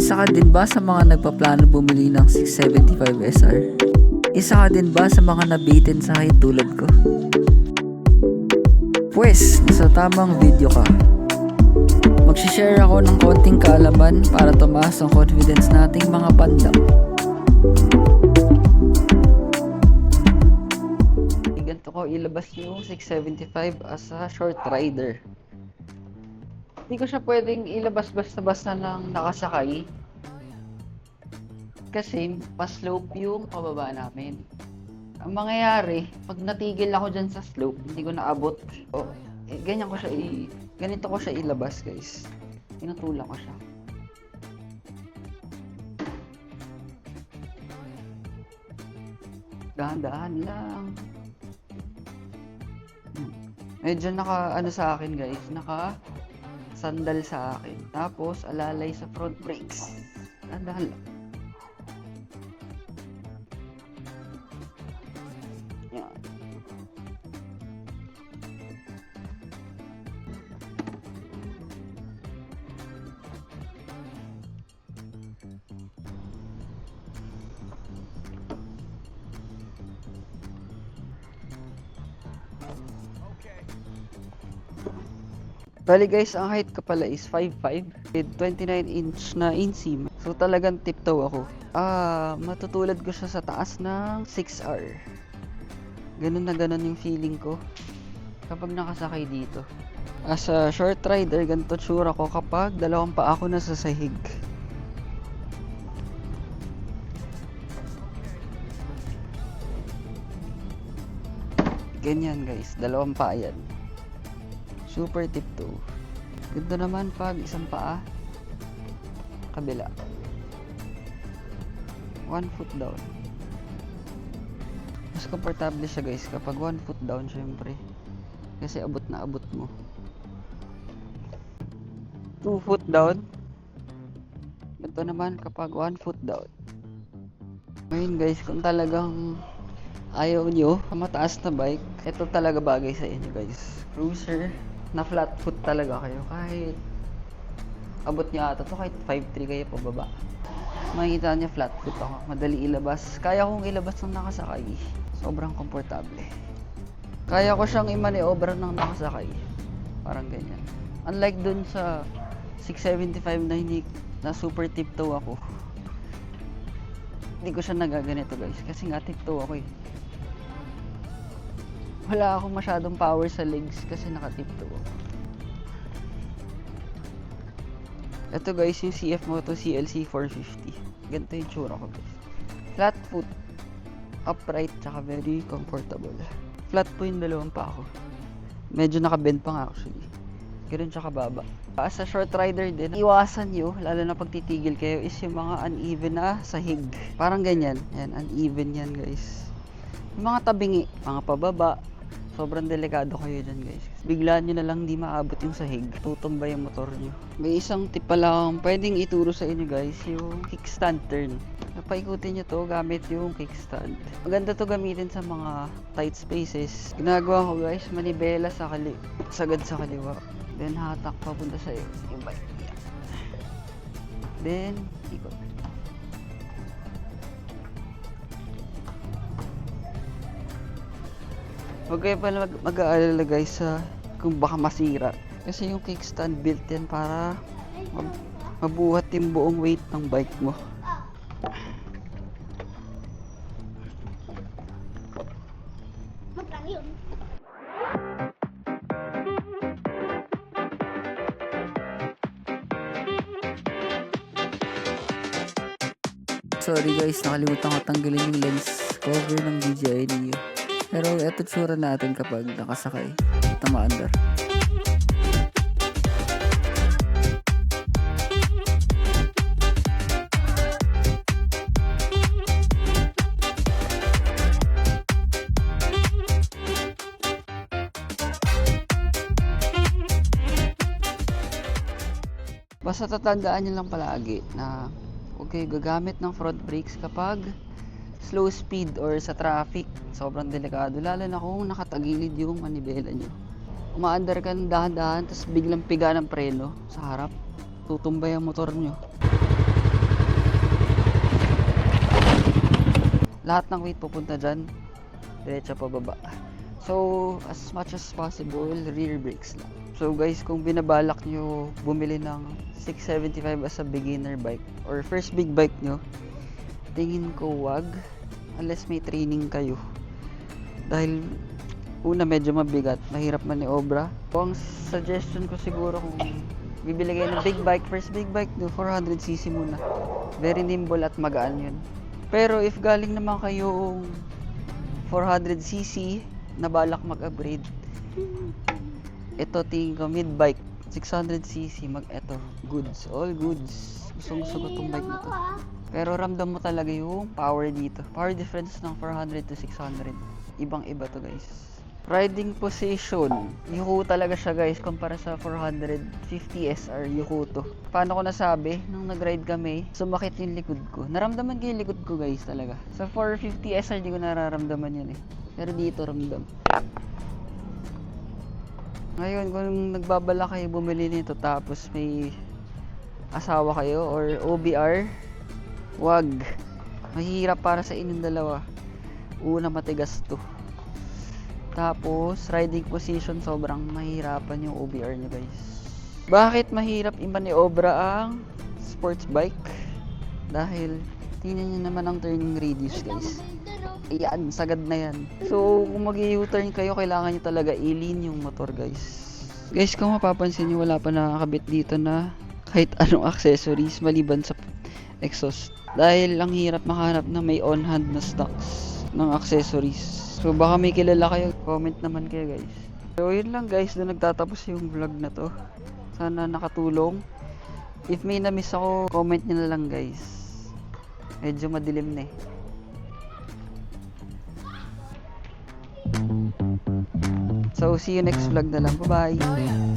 Isa ka din ba sa mga nagpaplano bumili ng 675 SR? Isa ka din ba sa mga nabitin sa height tulad ko? Pwes, nasa tamang video ka. Magsishare ako ng konting kaalaman para tumaas ang confidence nating mga pandang. Ganito ko ilabas yung 675 as a short rider. Hindi ko siya pwedeng ilabas basta-basta ng nakasakay. Kasi pa-slope yung pababa namin. Ang mangyayari, pag natigil ako dyan sa slope, hindi ko naabot. Ganito ko siya ilabas, guys. Tinutulak ko siya. Dahan-dahan lang. Medyo sa akin, guys. Sandal sa akin. Tapos, alalay sa front brakes. Dahan-dahan lang. Yan. Bali guys, ang height ko pala is 5'5" with 29" na inseam. So talagang tiptoe ako. Matutulad ko siya sa taas ng 6R. Ganun na ganun yung feeling ko kapag nakasakay dito. As a short rider, ganito tsura ko kapag dalawang paa ako nasa sahig. Ganyan guys, dalawang paa yan. Super tiptoe. Ganda naman pag isang paa kabila. 1 foot down. Mas komportable siya guys kapag 1 foot down, syempre. Kasi abot na abot mo. 2 foot down. Ito naman kapag 1 foot down. Ngayon guys, kung talagang ayaw nyo mataas na bike, ito talaga bagay sa inyo guys. Cruiser na flat foot talaga kayo. Kahit abot niya ata to, kahit 5'3" kayo pababa, makikita niya flat foot ako. Madali ilabas. Kaya kong ilabas ng nakasakay. Sobrang komportable. Kaya ko siyang i-maneuver ng nakasakay. Parang ganyan. Unlike dun sa 675 na super tiptoe ako. Hindi ko siya nagaganito guys. Kasi nga tiptoe ako eh. Wala akong masyadong power sa legs kasi nakatiptoe ako. Ito guys, yung CF Moto CLC 450. Ganito yung tsura ko guys. Flat foot, upright, tsaka very comfortable. Flat po yung dalawang pa ako. Medyo nakabend pa nga actually. Ganun siya kababa. As a short rider din, iwasan nyo, lalo na pag titigil kayo, is yung mga uneven na sahig. Parang ganyan. Yan, uneven yan guys. Yung mga tabingi, mga pababa, sobrang delikado kayo dyan guys. Biglaan nyo na lang di maabot yung sahig, tutumbay yung motor nyo. May isang tip pala akong pwedeng ituro sa inyo guys, yung kickstand turn. Napaikutin nyo to gamit yung kickstand. Maganda to gamitin sa mga tight spaces. Ginagawa ko guys, manibela sagad sa kaliwa. Then hatak papunta sa'yo yung bike. Then ikot. Huwag kayo pala mag-aalala guys sa kung baka masira. Kasi yung kickstand built yan para mabuhat yung buong weight ng bike mo. Sorry guys, nakalimutan ko tanggalin yung lens cover ng DJI Neo. Pero eto tsura natin kapag nakasakay at maandar. Basta tatandaan nyo lang palagi na huwag kayo gagamit ng front brakes kapag slow speed or sa traffic. Sobrang delikado, lalo na kung nakatagilid yung manibela nyo. Umaandar ka ng dahan-dahan tapos biglang piga ng preno sa harap, tutumbay ang motor nyo. lahat ng weight pupunta dyan, diretso pababa. So, as much as possible, rear brakes lang. So guys, kung binabalak nyo bumili ng 675 as a beginner bike or first big bike nyo, tingin ko wag unless may training kayo. Dahil una medyo mabigat, mahirap maniobra. So, ang suggestion ko siguro kung bibili kayo ng big bike, first big bike nyo, 400cc muna. Very nimble at magaan yun. Pero if galing naman kayong 400cc na balak mag-upgrade, ito tingin ko mid bike 600cc, eto goods, all goods. Gustong gusto ko tong bike na to. Pero ramdam mo talaga yung power dito. Power difference ng 400 to 600. Ibang iba to guys. Riding position, yuko talaga siya guys kumpara sa 450 SR, yuko to. Paano ko nasabi? Nung nag-ride kami, sumakit yung likod ko. Naramdaman ko yung likod ko guys talaga. Sa 450 SR di ko nararamdaman yun eh. Pero dito ramdam. Ngayon, kung nagbabala kayo bumili nito tapos may asawa kayo or OBR, wag. Mahirap para sa inyong dalawa. Una, matigas to. Tapos, riding position, sobrang mahirapan yung OBR nyo guys. Bakit mahirap i-maniobra ang sports bike? Dahil, tingnan nyo naman ang turning radius guys. Ayan, sagad na yan. So, kung mag-u-turn kayo, kailangan nyo talaga i-lean yung motor guys. Guys, kung mapapansin nyo, wala pa nakakabit dito na kahit anong accessories maliban sa exhaust. Dahil ang hirap makahanap na may on-hand na stocks ng accessories. So, baka may kilala kayo, comment naman kayo guys. So, yun lang guys, doon nagtatapos yung vlog na to. Sana nakatulong. If may na-miss ako, comment nyo na lang guys. Medyo madilim na eh. So, see you next vlog na lang. Bye-bye!